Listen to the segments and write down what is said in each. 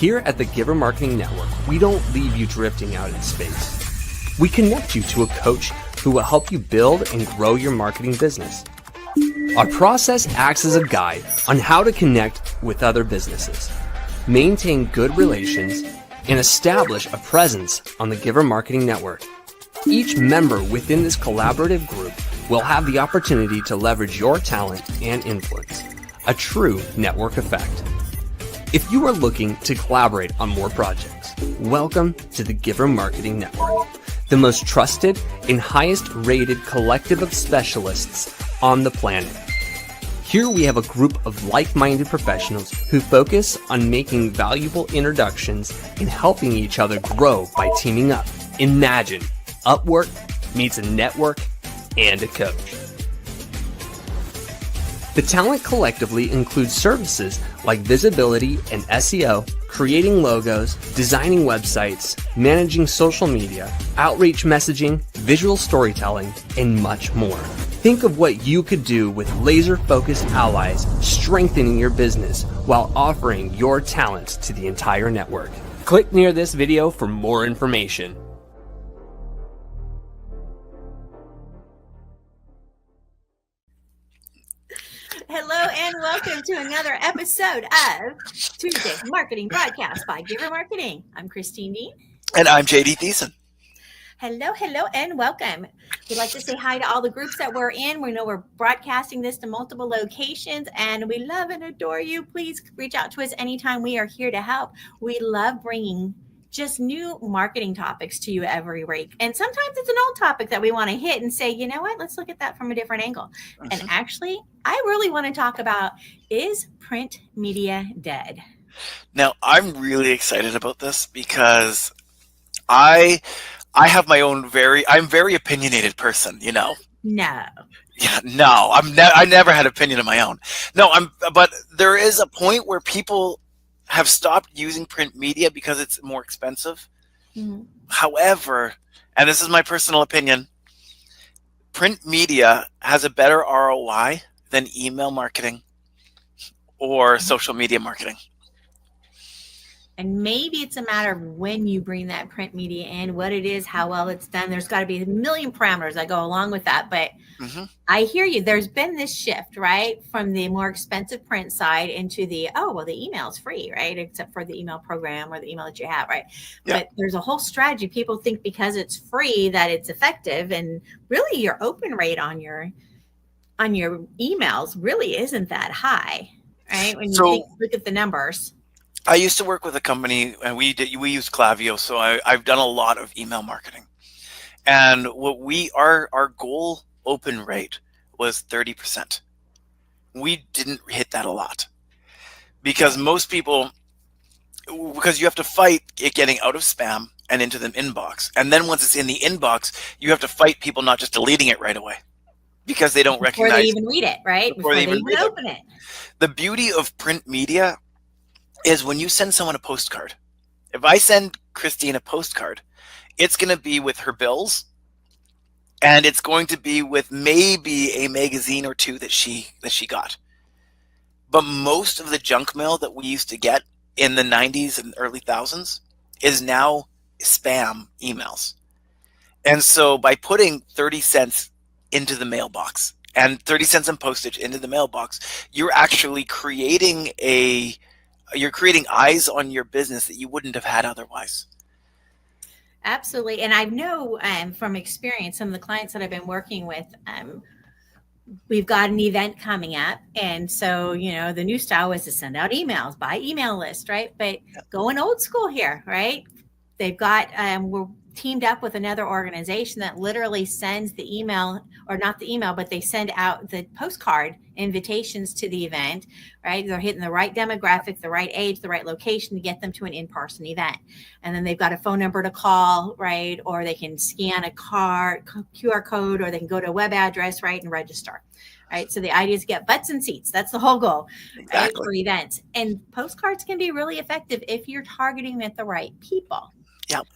Here at the Giver Marketing Network, we don't leave you drifting out in space. We connect you to a coach who will help you build and grow your marketing business. Our process acts as a guide on how to connect with other businesses, maintain good relations, and establish a presence on the Giver Marketing Network. Each member within this collaborative group will have the opportunity to leverage your talent and influence, a true network effect. If you are looking to collaborate on more projects, welcome to the Giver Marketing Network, the most trusted and highest rated collective of specialists on the planet. Here we have a group of like-minded professionals who focus on making valuable introductions and helping each other grow by teaming up. Imagine Upwork meets a network and a coach. The talent collectively includes services like visibility and SEO, creating logos, designing websites, managing social media, outreach messaging, visual storytelling, and much more. Think of what you could do with laser-focused allies, strengthening your business while offering your talents to the entire network. Click near this video for more information. Hello and welcome to another episode of Tuesday Marketing Podcast by Giver Marketing. I'm Christine Deane. And I'm JD Thiessen. Hello and welcome. We'd like to say hi to all the groups that we're in. We know we're broadcasting this to multiple locations and we love and adore you. Please reach out to us anytime. We are here to help. We love bringing just new marketing topics to you every week. And sometimes it's an old topic that we want to hit and say, you know what, let's look at that from a different angle. And actually, I really want to talk about, is print media dead? Now, I'm really excited about this because I have my own I'm very opinionated person, you know. No. Yeah, no, I never had opinion of my own. No, but there is a point where people have stopped using print media because it's more expensive. Mm-hmm. However, and this is my personal opinion, print media has a better ROI than email marketing or social media marketing. And maybe it's a matter of when you bring that print media in, what it is, how well it's done. There's got to be a million parameters that go along with that. But I hear you. There's been this shift, right, from the more expensive print side into the, the email is free, right, except for the email program or the email that you have, right? Yeah. But there's a whole strategy. People think because it's free that it's effective. And really your open rate on your emails really isn't that high, right? When you look at the numbers. I used to work with a company and we used Klaviyo, so I've done a lot of email marketing. And our goal open rate was 30%. We didn't hit that a lot because most people, because you have to fight it getting out of spam and into the inbox. And then once it's in the inbox, you have to fight people not just deleting it right away because they don't recognize. Before they even read it, right? Before they even open it. The beauty of print media is when you send someone a postcard. If I send Christine a postcard, it's going to be with her bills and it's going to be with maybe a magazine or two that she got. But most of the junk mail that we used to get in the 90s and early thousands is now spam emails. And so by putting 30 cents into the mailbox and 30 cents in postage into the mailbox, you're actually creating eyes on your business that you wouldn't have had otherwise. Absolutely. And I know from experience, some of the clients that I've been working with, we've got an event coming up. And so, the new style was to send out emails by email list, right? But going old school here, right? They've got, we're teamed up with another organization that literally sends the email, or not the email, but they send out the postcard invitations to the event, right? They're hitting the right demographic, the right age, the right location to get them to an in-person event. And then they've got a phone number to call, right? Or they can scan a QR code, or they can go to a web address, right? And register, right? So the idea is to get butts and seats. That's the whole goal, right? For events. And postcards can be really effective if you're targeting at the right people. Yep.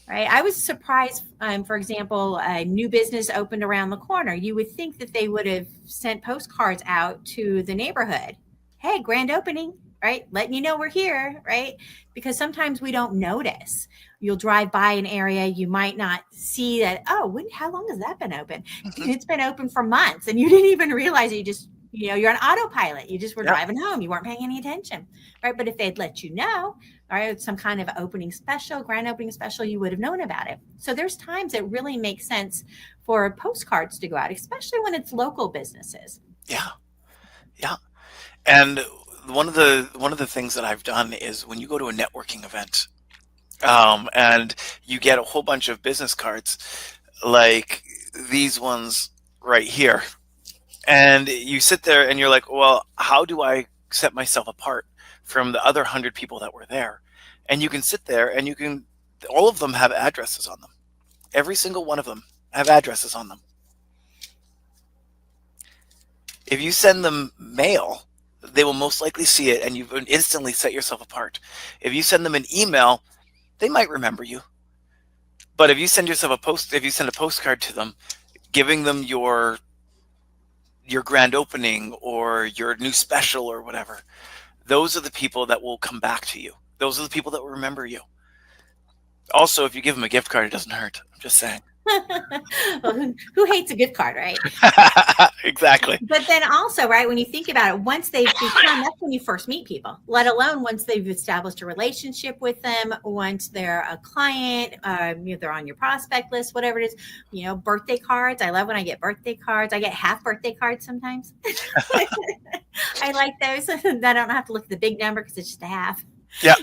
Right. I was surprised, for example, a new business opened around the corner. You would think that they would have sent postcards out to the neighborhood. Hey, grand opening. right? Letting you know we're here, right? Because sometimes we don't notice. You'll drive by an area, you might not see that, oh, how long has that been open? It's been open for months and you didn't even realize it. You just, you're on autopilot. You just were driving home. You weren't paying any attention, right? But if they'd let you know, all right, some kind of opening special, grand opening special, you would have known about it. So there's times it really makes sense for postcards to go out, especially when it's local businesses. Yeah. Yeah. And one of the things that I've done is when you go to a networking event, and you get a whole bunch of business cards like these ones right here, and you sit there and you're like, well, how do I set myself apart from the other 100 people that were there? And you can sit there and all of them have addresses on them. Every single one of them have addresses on them. If you send them mail, they will most likely see it and you instantly set yourself apart. If you send them an email, they might remember you. But if you send a postcard to them, giving them your grand opening or your new special or whatever, those are the people that will come back to you. Those are the people that will remember you. Also, if you give them a gift card, it doesn't hurt. I'm just saying. Well, who hates a gift card, right? Exactly. But then also, right, when you think about it, once they've become, that's when you first meet people, let alone once they've established a relationship with them, once they're a client, they're on your prospect list, whatever it is, birthday cards. I love when I get birthday cards. I get half birthday cards sometimes. I like those. I don't have to look at the big number because it's just a half. Yeah.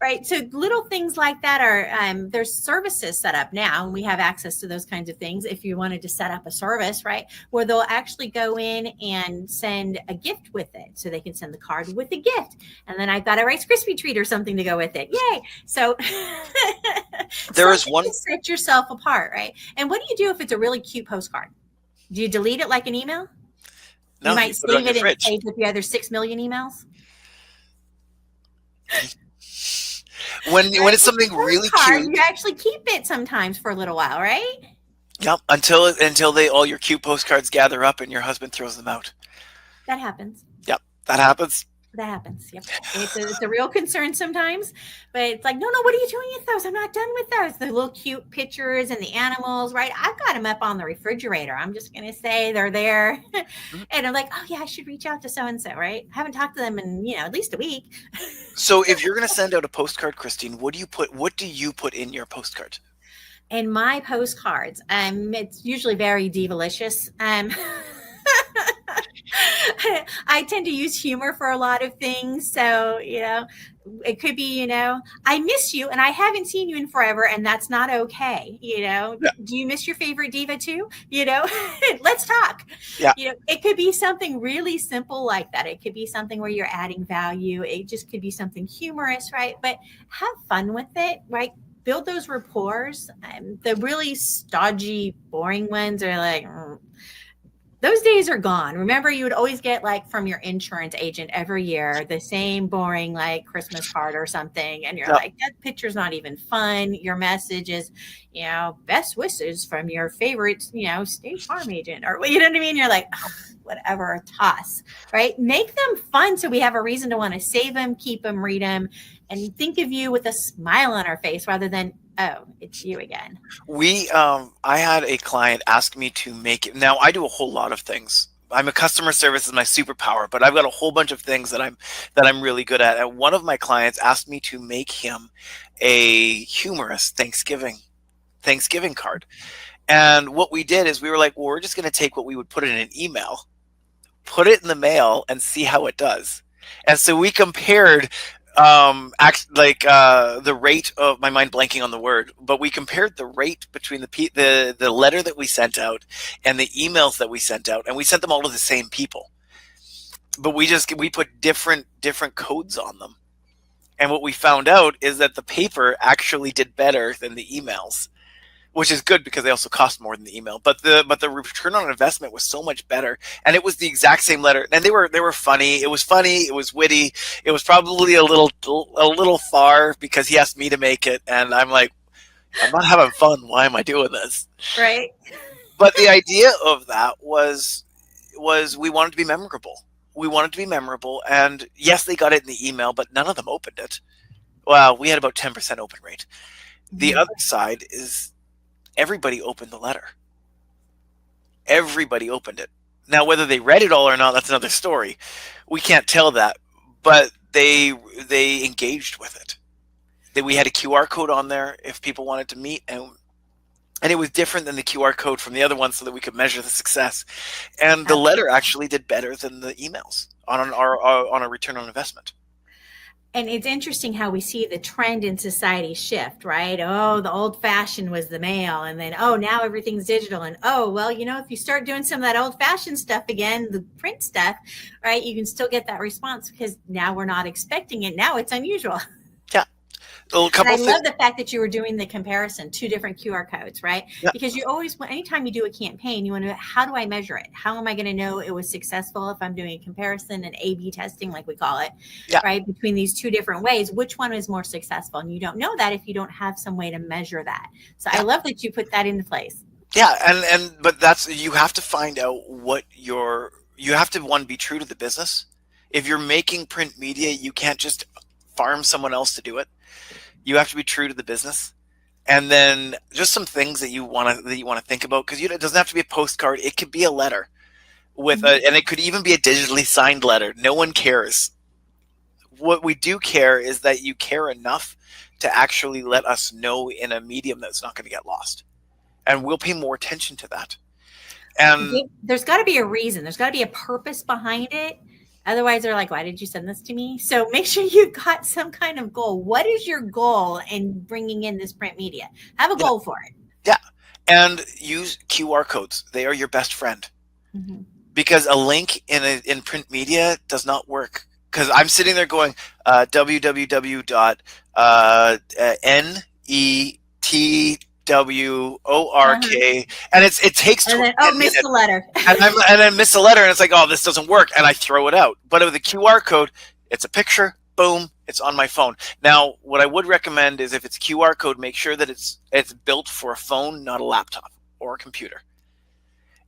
Right. So little things like that are, there's services set up now, and we have access to those kinds of things. If you wanted to set up a service, right, where they'll actually go in and send a gift with it. So they can send the card with a gift. And then I've got a Rice Krispie treat or something to go with it. Yay. So there is one to set yourself apart. Right. And what do you do if it's a really cute postcard? Do you delete it like an email? No, you might save it and save with the other 6 million emails. When it's something really cute, you actually keep it sometimes for a little while, right? Yep. Until all your cute postcards gather up and your husband throws them out. That happens. Yep, that happens. That happens. Yep. It's a real concern sometimes, but it's like, no, what are you doing with those? I'm not done with those. The little cute pictures and the animals, right? I've got them up on the refrigerator. I'm just going to say they're there. And I'm like, oh yeah, I should reach out to so-and-so, right? I haven't talked to them in, at least a week. So if you're going to send out a postcard, Christine, what do you put in your postcard? In my postcards, it's usually very diva-licious. I tend to use humor for a lot of things. So, it could be, I miss you and I haven't seen you in forever and that's not okay. Yeah. Do you miss your favorite diva too? Let's talk. Yeah. It could be something really simple like that. It could be something where you're adding value. It just could be something humorous, right? But have fun with it, right? Build those rapport. The really stodgy, boring ones are like, those days are gone. Remember, you would always get from your insurance agent every year, the same boring Christmas card or something. And you're like, that picture's not even fun. Your message is, best wishes from your favorite, State Farm agent, or you know what I mean? You're like, oh, whatever, toss, right? Make them fun. So we have a reason to want to save them, keep them, read them, and think of you with a smile on our face rather than, oh, it's you again. I had a client ask me to make it. Now I do a whole lot of things. I'm a customer service is my superpower, but I've got a whole bunch of things that I'm really good at. And one of my clients asked me to make him a humorous Thanksgiving card. And what we did is we were like, well, we're just going to take what we would put in an email, put it in the mail, and see how it does. And so we compared the rate of, my mind blanking on the word, but we compared the rate between the letter that we sent out and the emails that we sent out, and we sent them all to the same people, but we put different codes on them. And what we found out is that the paper actually did better than the emails, which is good because they also cost more than the email. But the return on investment was so much better, and it was the exact same letter. And they were funny. It was funny. It was witty. It was probably a little far because he asked me to make it, and I'm like, I'm not having fun. Why am I doing this? Right. But the idea of that was we wanted to be memorable. we want it to be memorable. And yes, they got it in the email, but none of them opened it. Well, we had about 10% open rate. The other side is everybody opened the letter. Everybody opened it. Now, whether they read it all or not, that's another story. We can't tell that, but they engaged with it. We had a QR code on there if people wanted to meet, and it was different than the QR code from the other one so that we could measure the success. And the letter actually did better than the emails on a return on investment. And it's interesting how we see the trend in society shift, right? Oh, the old fashioned was the mail. And then, oh, now everything's digital. And, oh, well, if you start doing some of that old fashioned stuff again, the print stuff, right, you can still get that response because now we're not expecting it. Now it's unusual. Yeah. Love the fact that you were doing the comparison, 2 different QR codes, right? Yeah. Because you always, anytime you do a campaign, you want to know, how do I measure it? How am I going to know it was successful if I'm doing a comparison and A/B testing, like we call it, right? Between these 2 different ways, which one is more successful? And you don't know that if you don't have some way to measure that. So I love that you put that into place. Yeah, but you have to find out you have to, one, be true to the business. If you're making print media, you can't just farm someone else to do it. You have to be true to the business, and then just some things that you want to think about, because it doesn't have to be a postcard. It could be a letter and it could even be a digitally signed letter. No one cares. What we do care is that you care enough to actually let us know in a medium that's not going to get lost, and we'll pay more attention to that. And there's got to be a reason. There's got to be a purpose behind it. Otherwise, they're like, why did you send this to me? So make sure you've got some kind of goal. What is your goal in bringing in this print media? Have a goal for it. Yeah. And use QR codes. They are your best friend. Because a link in print media does not work. Because I'm sitting there going, www.network, and it takes and then, miss the letter. and I miss the letter, and it's like, oh, this doesn't work, and I throw it out. But with the QR code, it's a picture, boom, it's on my phone. Now, what I would recommend is if it's QR code, make sure that it's built for a phone, not a laptop or a computer.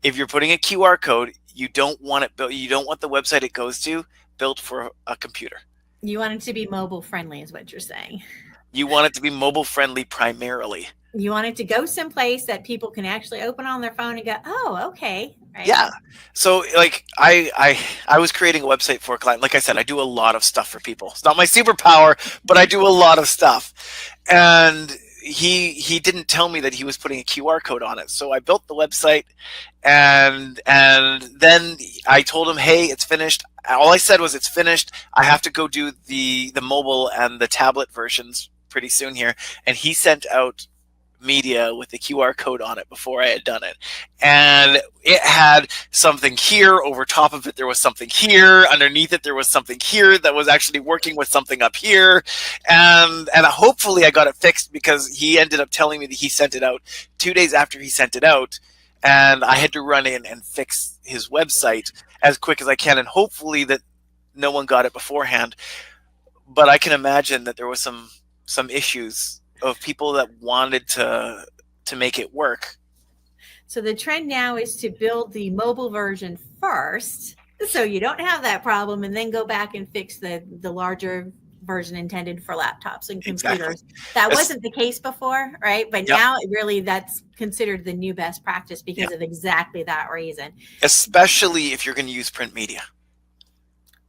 If you're putting a QR code, you don't want it built. You don't want the website it goes to built for a computer. You want it to be mobile friendly, is what you're saying. You want it to be mobile friendly primarily. You want it to go someplace that people can actually open on their phone and go, oh, okay. Right? Yeah. So like I was creating a website for a client. Like I said, I do a lot of stuff for people. It's not my superpower, but I do a lot of stuff. And he didn't tell me that he was putting a QR code on it. So I built the website, and then I told him, hey, it's finished. All I said was it's finished. I have to go do the mobile and the tablet versions pretty soon here. And he sent out media with the QR code on it before I had done it, and it had something here over top of it. There was something here underneath it. There was something here that was actually working with something up here, and hopefully I got it fixed, because he ended up telling me that he sent it out 2 days after he sent it out, and I had to run in and fix his website as quick as I can, and hopefully that no one got it beforehand. But I can imagine that there was some issues of people that wanted to make it work. So the trend now is to build the mobile version first, so you don't have that problem, and then go back and fix the larger version intended for laptops and computers. Exactly. That wasn't the case before, right? But now really that's considered the new best practice because of exactly that reason. Especially if you're going to use print media.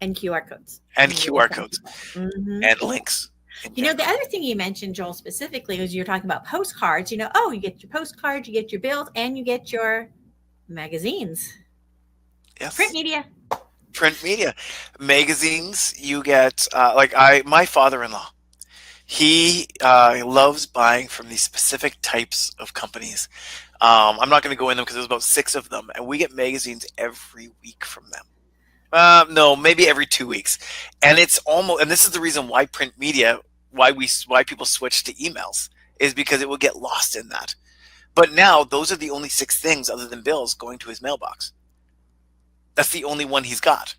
And QR codes. And QR codes. And links. The other thing you mentioned, Joel, specifically, was you're talking about postcards. You get your postcards, you get your bills, and you get your magazines. Yes. Print media. Magazines, you get, my father-in-law, he loves buying from these specific types of companies. I'm not going to go in them because there's about 6 of them, and we get magazines every week from them. No, maybe every 2 weeks. And it's and this is the reason why print media, why people switch to emails, is because it will get lost in that. But now those are the only 6 things other than bills going to his mailbox. That's the only one he's got.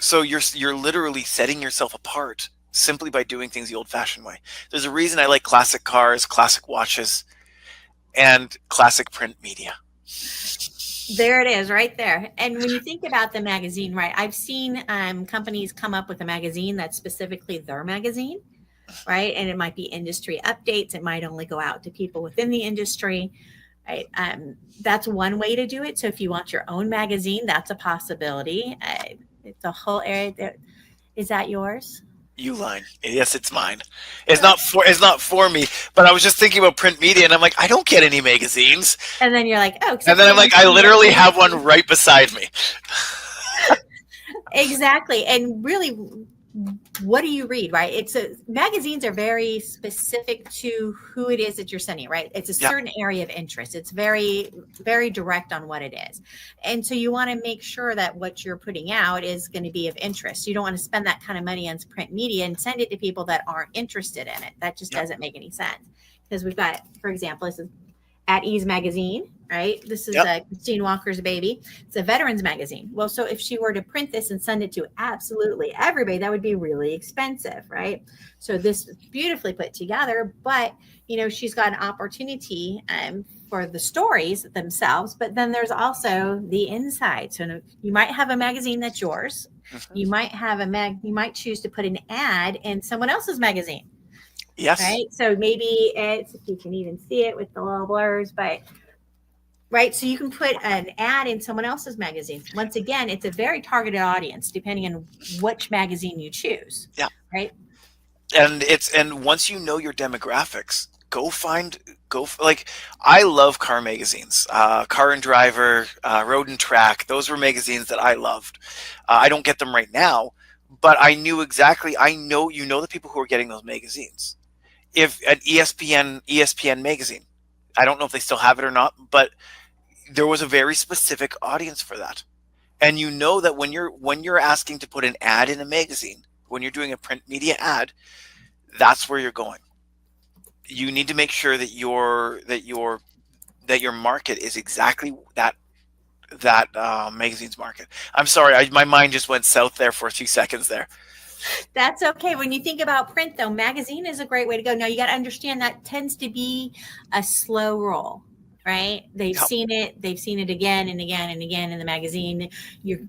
So you're literally setting yourself apart simply by doing things the old-fashioned way. There's a reason I like classic cars, classic watches, and classic print media. There it is, right there. And when you think about the magazine, right, I've seen companies come up with a magazine that's specifically their magazine, right? And it might be industry updates. It might only go out to people within the industry, right? That's one way to do it. So if you want your own magazine, that's a possibility. It's a whole area. Is that yours? Uline. Yes, it's mine. It's not for me, but I was just thinking about print media and I'm like, I don't get any magazines. And then you're like, oh, And except then for I'm like, the I literally have one right beside me. exactly. And really, what do you read, right? Magazines are very specific to who it is that you're sending, right? It's a certain area of interest. It's very, very direct on what it is. And so you want to make sure that what you're putting out is going to be of interest. You don't want to spend that kind of money on print media and send it to people that aren't interested in it. That just doesn't make any sense. Because we've got, for example, this is At Ease magazine, right? This is Christine Walker's baby. It's a veterans magazine. Well, so if she were to print this and send it to absolutely everybody, that would be really expensive, right? So this is beautifully put together, but she's got an opportunity for the stories themselves, but then there's also the inside. So you might have a magazine that's yours. You might have you might choose to put an ad in someone else's magazine. Yes. Right. So maybe if you can even see it with the little blurs, but right. So you can put an ad in someone else's magazine. Once again, it's a very targeted audience, depending on which magazine you choose. Yeah. Right. And once you know your demographics, I love car magazines, Car and Driver, Road and Track. Those were magazines that I loved. I don't get them right now, but I know the people who are getting those magazines. If an ESPN magazine, I don't know if they still have it or not, but there was a very specific audience for that. And you know that when you're asking to put an ad in a magazine, when you're doing a print media ad, that's where you're going. You need to make sure that your market is exactly that magazine's market. I'm sorry, my mind just went south there for a few seconds there. That's okay. When you think about print, though, magazine is a great way to go. Now, you got to understand that tends to be a slow roll, right? They've seen it again and again and again in the magazine. You're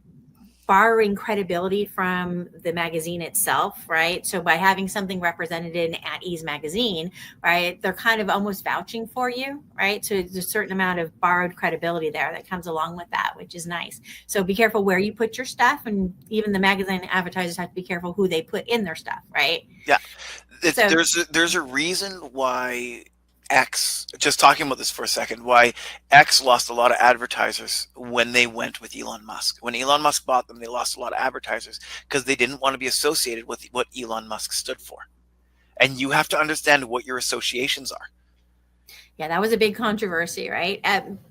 borrowing credibility from the magazine itself, right? So by having something represented in At Ease magazine, right, they're kind of almost vouching for you, right? So there's a certain amount of borrowed credibility there that comes along with that, which is nice. So be careful where you put your stuff, and even the magazine advertisers have to be careful who they put in their stuff, right? Yeah, there's a reason why X, just talking about this for a second, why X lost a lot of advertisers when they went with Elon Musk. When Elon Musk bought them, they lost a lot of advertisers because they didn't want to be associated with what Elon Musk stood for. And you have to understand what your associations are. Yeah, that was a big controversy, right?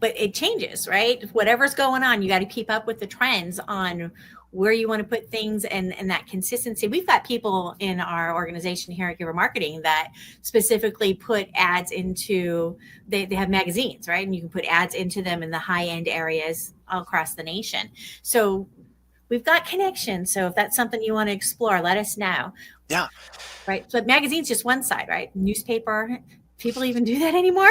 But it changes, right? Whatever's going on, you got to keep up with the trends on where you want to put things and that consistency. We've got people in our organization here at Giver Marketing that specifically put ads into, they have magazines, right? And you can put ads into them in the high-end areas all across the nation. So we've got connections. So if that's something you want to explore, let us know. Yeah. Right. So magazine's just one side, right? Newspaper, people even do that anymore?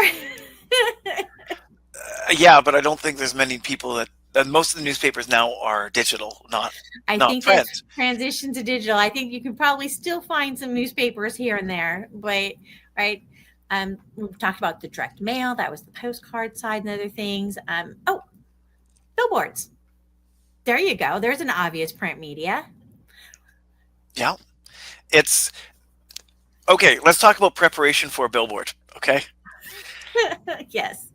Yeah, but I don't think there's many people that most of the newspapers now are digital, not I think print. it's transition to digital. I think you can probably still find some newspapers here and there, but right. We've talked about the direct mail. That was the postcard side and other things. Billboards. There you go. There's an obvious print media. Yeah. It's okay. Let's talk about preparation for a billboard. Okay. Yes.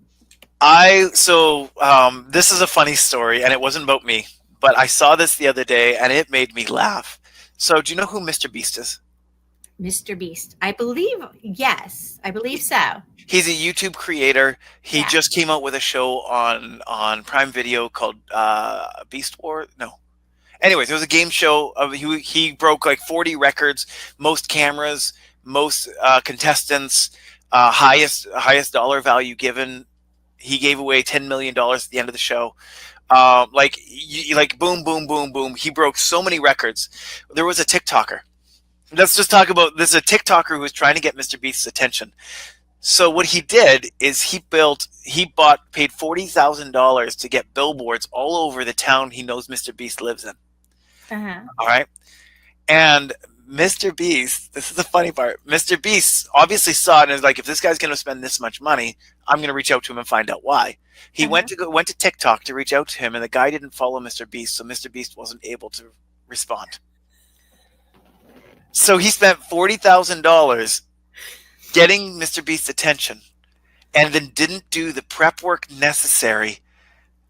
This is a funny story, and it wasn't about me, but I saw this the other day, and it made me laugh. So, do you know who Mr. Beast is? Mr. Beast. I believe, yes. I believe so. He's a YouTube creator. He just came out with a show on Prime Video called Beast War. No. Anyways, it was a game show. He broke like 40 records, most cameras, most contestants, highest dollar value given. He gave away $10 million at the end of the show. Boom, boom, boom, boom. He broke so many records. There was a TikToker. Let's just talk about, this is a TikToker who was trying to get Mr. Beast's attention. So what he did is paid $40,000 to get billboards all over the town he knows Mr. Beast lives in. Uh-huh. All right. And Mr. Beast, this is the funny part. Mr. Beast obviously saw it and was like, if this guy's going to spend this much money, I'm going to reach out to him and find out why. He went to TikTok to reach out to him, and the guy didn't follow Mr. Beast, so Mr. Beast wasn't able to respond. So he spent $40,000 getting Mr. Beast's attention, and then didn't do the prep work necessary.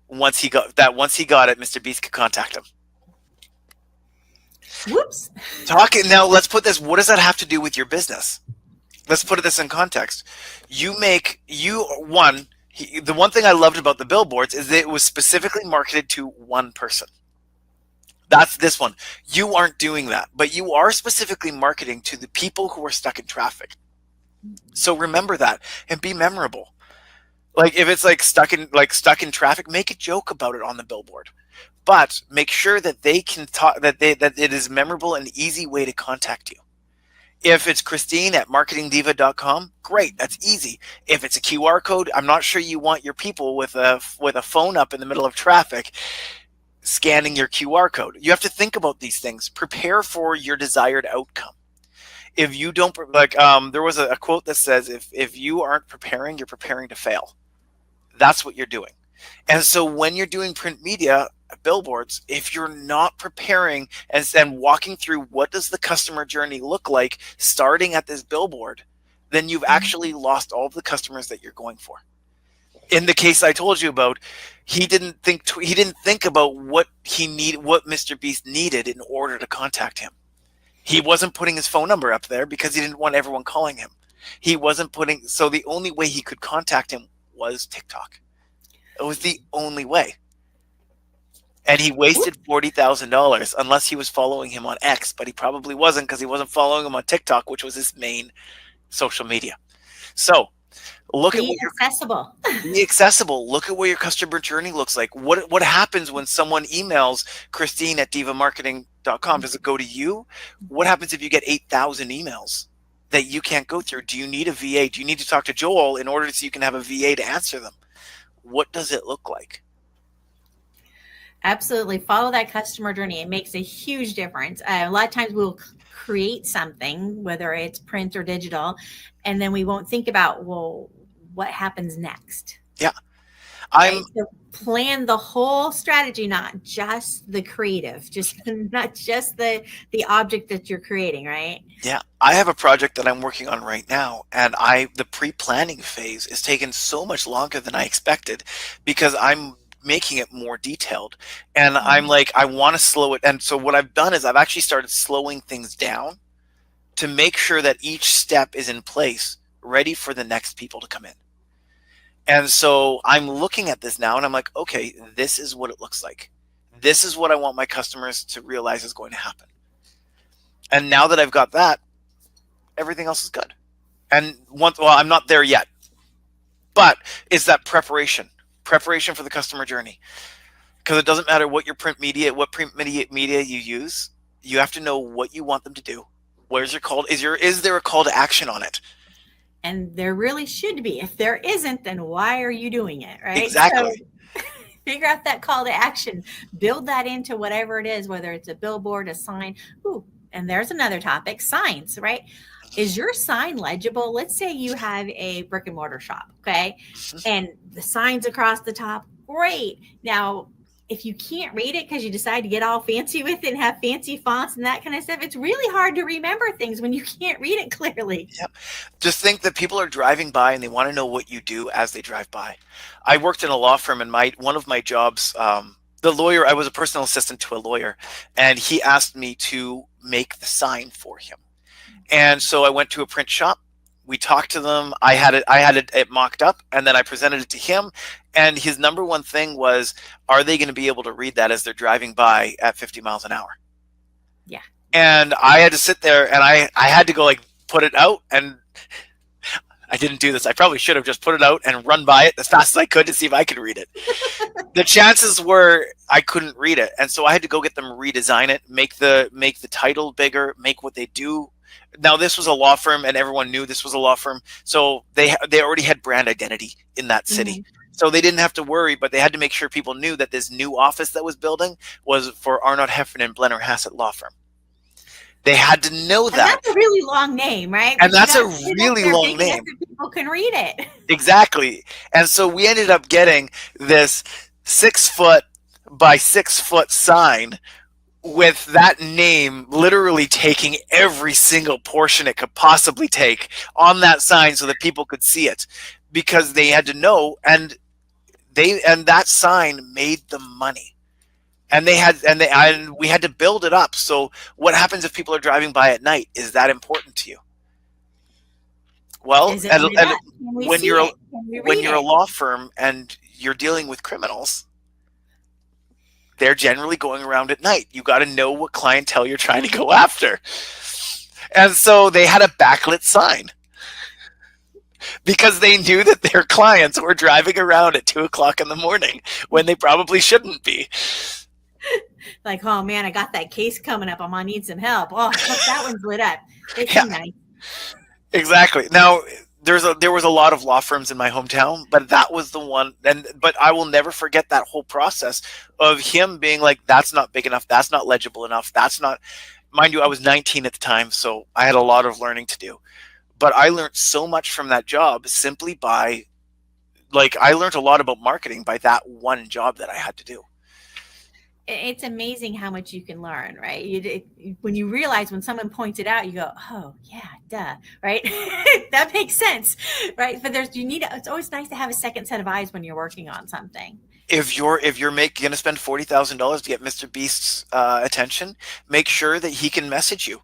Once he got it, Mr. Beast could contact him. Whoops. Now, let's put this. What does that have to do with your business? Let's put this in context. The one thing I loved about the billboards is that it was specifically marketed to one person. That's this one. You aren't doing that, but you are specifically marketing to the people who are stuck in traffic. So remember that and be memorable. Like if it's like stuck in traffic, make a joke about it on the billboard. But make sure that they can talk, that it is memorable and easy way to contact you. If it's Christine at marketingdiva.com, great, that's easy. If it's a QR code, I'm not sure you want your people with a phone up in the middle of traffic scanning your QR code. You have to think about these things. Prepare for your desired outcome. If you don't, there was a quote that says, if you aren't preparing, you're preparing to fail. That's what you're doing. And so when you're doing print media, billboards, if you're not preparing and walking through what does the customer journey look like starting at this billboard, then you've actually lost all the customers that you're going for. In the case I told you about, he didn't think about what Mr. Beast needed in order to contact him. He wasn't putting his phone number up there because he didn't want everyone calling him. So the only way he could contact him was TikTok. It was the only way. And he wasted $40,000 unless he was following him on X, but he probably wasn't because he wasn't following him on TikTok, which was his main social media. So be accessible. Look at what your customer journey looks like. What happens when someone emails Christine at divamarketing.com? Does it go to you? What happens if you get 8,000 emails that you can't go through? Do you need a VA? Do you need to talk to Joel in order so you can have a VA to answer them? What does it look like? Absolutely. Follow that customer journey. It makes a huge difference. A lot of times we'll create something, whether it's print or digital, and then we won't think about, well, what happens next? Yeah. Right? So plan the whole strategy, not just the creative, not just the object that you're creating, right? Yeah. I have a project that I'm working on right now, and the pre-planning phase is taking so much longer than I expected because I'm making it more detailed, and I'm like, I want to slow it. And so what I've done is I've actually started slowing things down to make sure that each step is in place, ready for the next people to come in. And so I'm looking at this now and I'm like, okay, this is what it looks like. This is what I want my customers to realize is going to happen. And now that I've got that, everything else is good. And I'm not there yet, but it's that preparation for the customer journey, because it doesn't matter what print media you use. You have to know what you want them to do. Where's your call? Is there a call to action on it? And there really should be. If there isn't, then why are you doing it? Right? Exactly. So, figure out that call to action. Build that into whatever it is, whether it's a billboard, a sign. Ooh, and there's another topic: signs. Right? Is your sign legible? Let's say you have a brick and mortar shop, okay? And the signs across the top, great. Now, if you can't read it because you decide to get all fancy with it and have fancy fonts and that kind of stuff, it's really hard to remember things when you can't read it clearly. Yep. Just think that people are driving by and they want to know what you do as they drive by. I worked in a law firm, and one of my jobs, the lawyer, I was a personal assistant to a lawyer, and he asked me to make the sign for him. And so I went to a print shop. We talked to them. I had it mocked up, and then I presented it to him. And his number one thing was, are they going to be able to read that as they're driving by at 50 miles an hour? Yeah. And I had to sit there, and I had to go put it out. And I didn't do this. I probably should have just put it out and run by it as fast as I could to see if I could read it. The chances were I couldn't read it. And so I had to go get them redesign it, make the title bigger, make what they do Now, this was a law firm, and everyone knew this was a law firm, so they already had brand identity in that city. Mhm. So they didn't have to worry, but they had to make sure people knew that this new office that was building was for Arnold Heffernan Blenner Hassett Law Firm. They had to know And that. that's a really long name, right? And But you that's a gotta put it up really there long big enough name. that people can read it. Exactly. And so we ended up getting this 6-foot by 6-foot sign with that name literally taking every single portion it could possibly take on that sign so that people could see it, because they had to know, and that sign made the money. And we had to build it up. So what happens if people are driving by at night? Is that important to you? Well, Is it lit up? Can we when see you're it? Can we read a it? law firm and you're dealing with criminals, they're generally going around at night. You got to know what clientele you're trying to go after. And so they had a backlit sign because they knew that their clients were driving around at 2:00 in the morning when they probably shouldn't be. Like, oh man, I got that case coming up. I'm gonna need some help. Oh, look, that one's lit up. It's Yeah. nice. Exactly. Now, there was a lot of law firms in my hometown, but that was the one. But I will never forget that whole process of him being like, "That's not big enough. That's not legible enough. That's not." Mind you, I was 19 at the time, so I had a lot of learning to do. But I learned so much from that job simply by, I learned a lot about marketing by that one job that I had to do. It's amazing how much you can learn, right? When you realize, when someone points it out, you go, "Oh yeah, duh," right? That makes sense, right? But it's always nice to have a second set of eyes when you're working on something. If you're going to spend $40,000 to get Mr. Beast's attention, make sure that he can message you.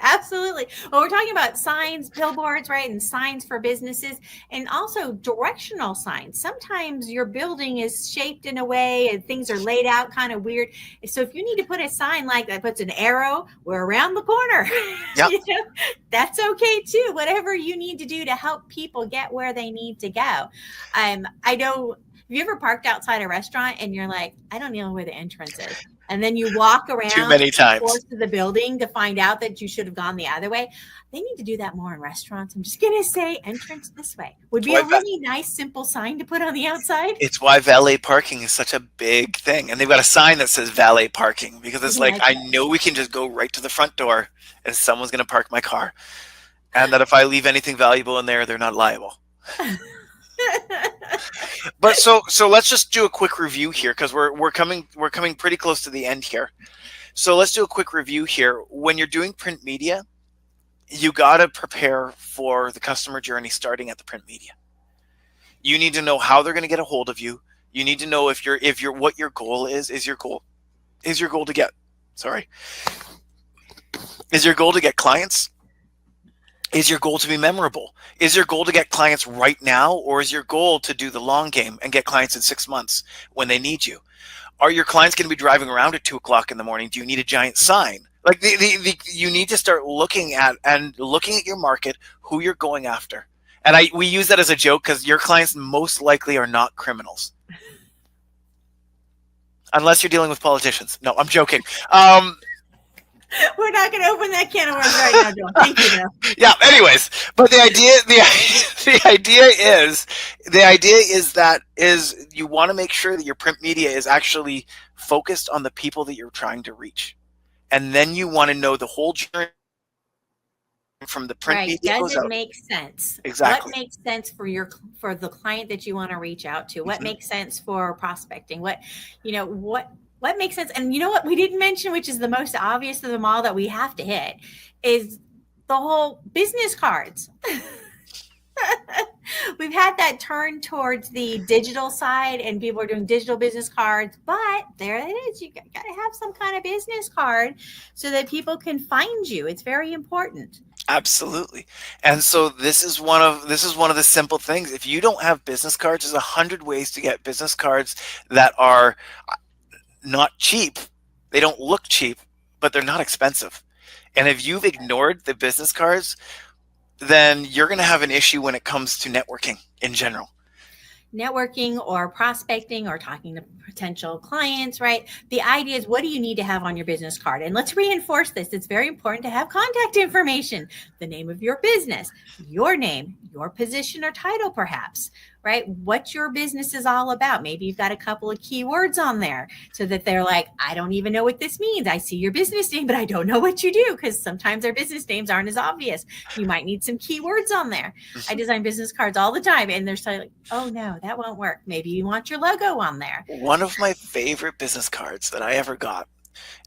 Absolutely. Well, we're talking about signs, billboards, right? And signs for businesses, and also directional signs. Sometimes your building is shaped in a way and things are laid out kind of weird. So if you need to put a sign like that puts an arrow, we're around the corner. Yep. That's okay too. Whatever you need to do to help people get where they need to go. I know, have you ever parked outside a restaurant and you're like, I don't know where the entrance is? And then you walk around Too many times to the building to find out that you should have gone the other way. They need to do that more in restaurants. I'm just going to say entrance this way would be a really nice, simple sign to put on the outside. It's why valet parking is such a big thing. And they've got a sign that says valet parking because it's like, I know we can just go right to the front door and someone's going to park my car. And that if I leave anything valuable in there, they're not liable. But so let's just do a quick review here because we're coming pretty close to the end here. So let's do a quick review here. When you're doing print media, you got to prepare for the customer journey starting at the print media. You need to know how they're going to get a hold of you. You need to know what your goal is. Is your goal to get clients? Is your goal to be memorable? Is your goal to get clients right now, or is your goal to do the long game and get clients in 6 months when they need you? Are your clients going to be driving around at 2:00 in the morning? Do you need a giant sign? Like you need to start looking at your market, who you're going after. And we use that as a joke because your clients most likely are not criminals. Unless you're dealing with politicians. No, I'm joking. We're not going to open that can of worms right now, Joel. Thank you, though. Yeah. Anyways, but the idea is you want to make sure that your print media is actually focused on the people that you're trying to reach, and then you want to know the whole journey from the print media. Does it make sense? Exactly. What makes sense for the client that you want to reach out to? What makes sense for prospecting? What makes sense? And you know what we didn't mention, which is the most obvious of them all that we have to hit, is the whole business cards. We've had that turn towards the digital side and people are doing digital business cards, but there it is. You got to have some kind of business card so that people can find you. It's very important. Absolutely. And so this is one of the simple things. If you don't have business cards, there's 100 ways to get business cards that are not cheap. They don't look cheap, but they're not expensive. And if you've ignored the business cards, then you're going to have an issue when it comes to networking in general. networking or prospecting or talking to potential clients, right? The idea is, what do you need to have on your business card? And let's reinforce this. It's very important to have contact information, the name of your business, your name, your position or title, perhaps, right? What your business is all about. Maybe you've got a couple of keywords on there so that they're like, I don't even know what this means. I see your business name, but I don't know what you do, because sometimes our business names aren't as obvious. You might need some keywords on there. I design business cards all the time, and they're like, oh no, that won't work. Maybe you want your logo on there. One of my favorite business cards that I ever got,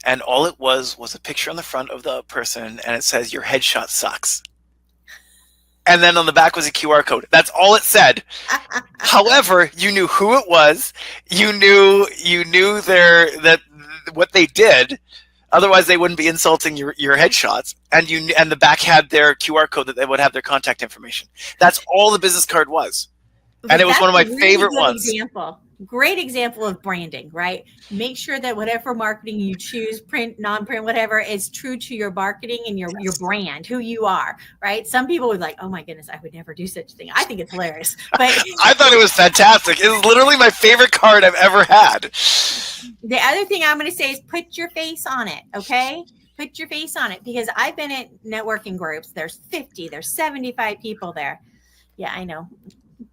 and all it was a picture on the front of the person, and it says, your headshot sucks. And then on the back was a QR code. That's all it said. However, you knew who it was. You knew what they did. Otherwise, they wouldn't be insulting your headshots. And the back had their QR code that they would have their contact information. That's all the business card was. And it was one of my favorite ones. Great example of branding, right? Make sure that whatever marketing you choose, print, non-print, whatever, is true to your marketing and your brand, who you are, right? Some people would like, oh my goodness, I would never do such a thing. I think it's hilarious. But I thought it was fantastic. It was literally my favorite card I've ever had. The other thing I'm going to say is put your face on it, okay? Put your face on it, because I've been at networking groups. There's 50, there's 75 people there. Yeah, I know.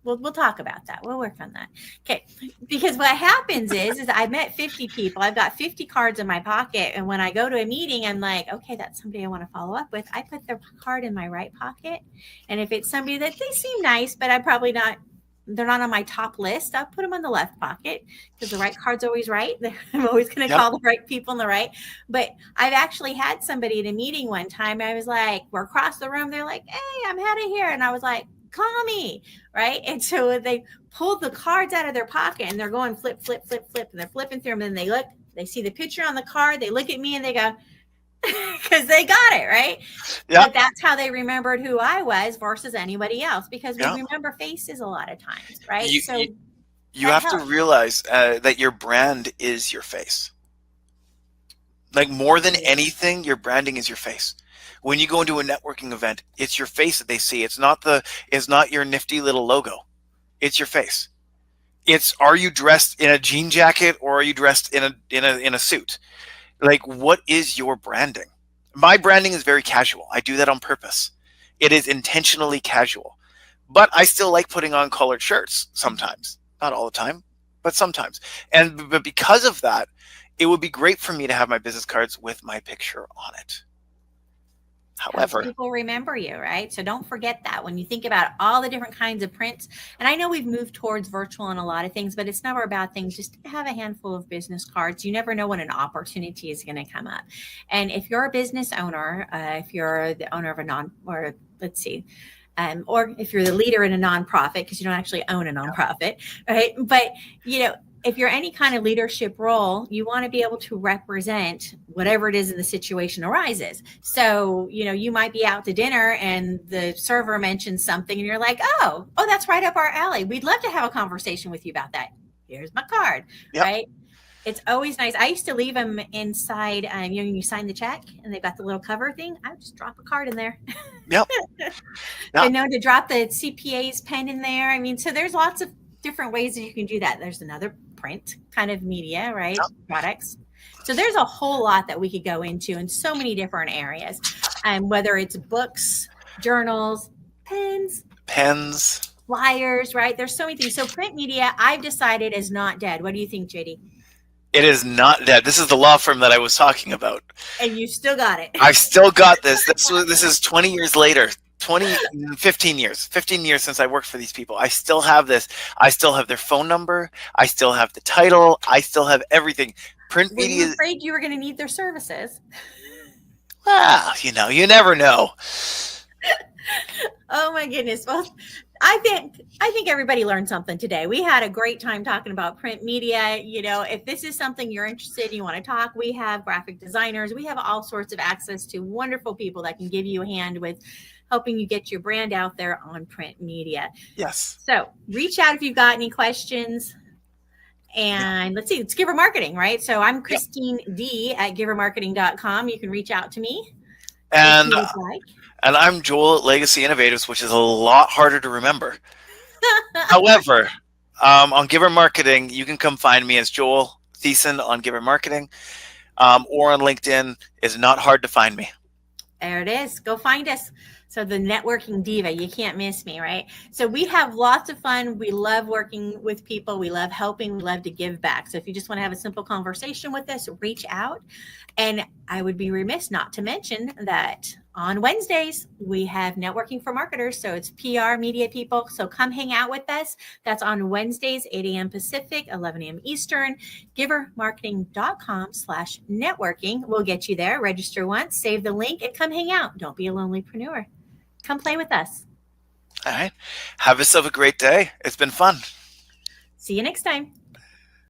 We'll talk about that. We'll work on that. Okay. Because what happens is I met 50 people. I've got 50 cards in my pocket. And when I go to a meeting, I'm like, okay, that's somebody I want to follow up with. I put their card in my right pocket. And if it's somebody that they seem nice, but they're not on my top list, I'll put them on the left pocket, because the right card's always right. I'm always going to call the right people on the right. But I've actually had somebody at a meeting one time. I was like, we're across the room. They're like, hey, I'm headed here. And I was like, call me, right? And so they pulled the cards out of their pocket and they're going flip, flip, flip, flip, and they're flipping through them. And they see the picture on the card, they look at me and they go, because they got it, right? Yeah. But that's how they remembered who I was versus anybody else, because we remember faces a lot of times, right? You have to realize that your brand is your face. Like, more than anything, your branding is your face. When you go into a networking event, it's your face that they see. It's not your nifty little logo. It's your face. Are you dressed in a jean jacket, or are you dressed in a suit? Like, what is your branding? My branding is very casual. I do that on purpose. It is intentionally casual. But I still like putting on collared shirts sometimes. Not all the time, but sometimes. But because of that, it would be great for me to have my business cards with my picture on it. However, people remember you, right? So don't forget that when you think about all the different kinds of prints. And I know we've moved towards virtual on a lot of things, but it's never a bad thing. Just have a handful of business cards. You never know when an opportunity is going to come up. And if you're a business owner, if you're the owner of or if you're the leader in a nonprofit, because you don't actually own a nonprofit, right? But, if you're any kind of leadership role, you want to be able to represent whatever it is in the situation arises. So, you might be out to dinner and the server mentions something and you're like, oh, that's right up our alley. We'd love to have a conversation with you about that. Here's my card, right? It's always nice. I used to leave them inside, when you sign the check and they've got the little cover thing, I would just drop a card in there. Yep. Been known to drop the CPA's pen in there. I mean, so there's lots of different ways that you can do that. There's another print kind of media, right? Yep. Products. So there's a whole lot that we could go into in so many different areas. Whether it's books, journals, pens, flyers, right? There's so many things. So print media, I've decided, is not dead. What do you think, JD? It is not dead. This is the law firm that I was talking about. And you still got it. I've still got this. This is 20 years later. 15 years since I worked for these people. I still have this. I still have their phone number. I still have the title. I still have everything. Print media. Were you afraid you were going to need their services? Well, you never know. Oh my goodness. Well, I think everybody learned something today. We had a great time talking about print media. If this is something you're interested in, you want to talk, we have graphic designers. We have all sorts of access to wonderful people that can give you a hand with helping you get your brand out there on print media. Yes. So reach out if you've got any questions. And let's Giver Marketing, right? So I'm Christine D at givermarketing.com. You can reach out to me. And I'm Joel at Legacy Innovators, which is a lot harder to remember. However, On Giver Marketing, you can come find me as Joel Thiessen on Giver Marketing, or on LinkedIn. It's not hard to find me. There it is. Go find us. So the Networking Diva, you can't miss me, right? So we have lots of fun. We love working with people. We love helping. We love to give back. So if you just want to have a simple conversation with us, reach out. And I would be remiss not to mention that on Wednesdays, we have Networking for Marketers. So it's PR media people. So come hang out with us. That's on Wednesdays, 8 a.m. Pacific, 11 a.m. Eastern. Givermarketing.com/networking. We'll get you there. Register once, save the link, and come hang out. Don't be a lonelypreneur. Come play with us. All right. Have yourself a great day. It's been fun. See you next time.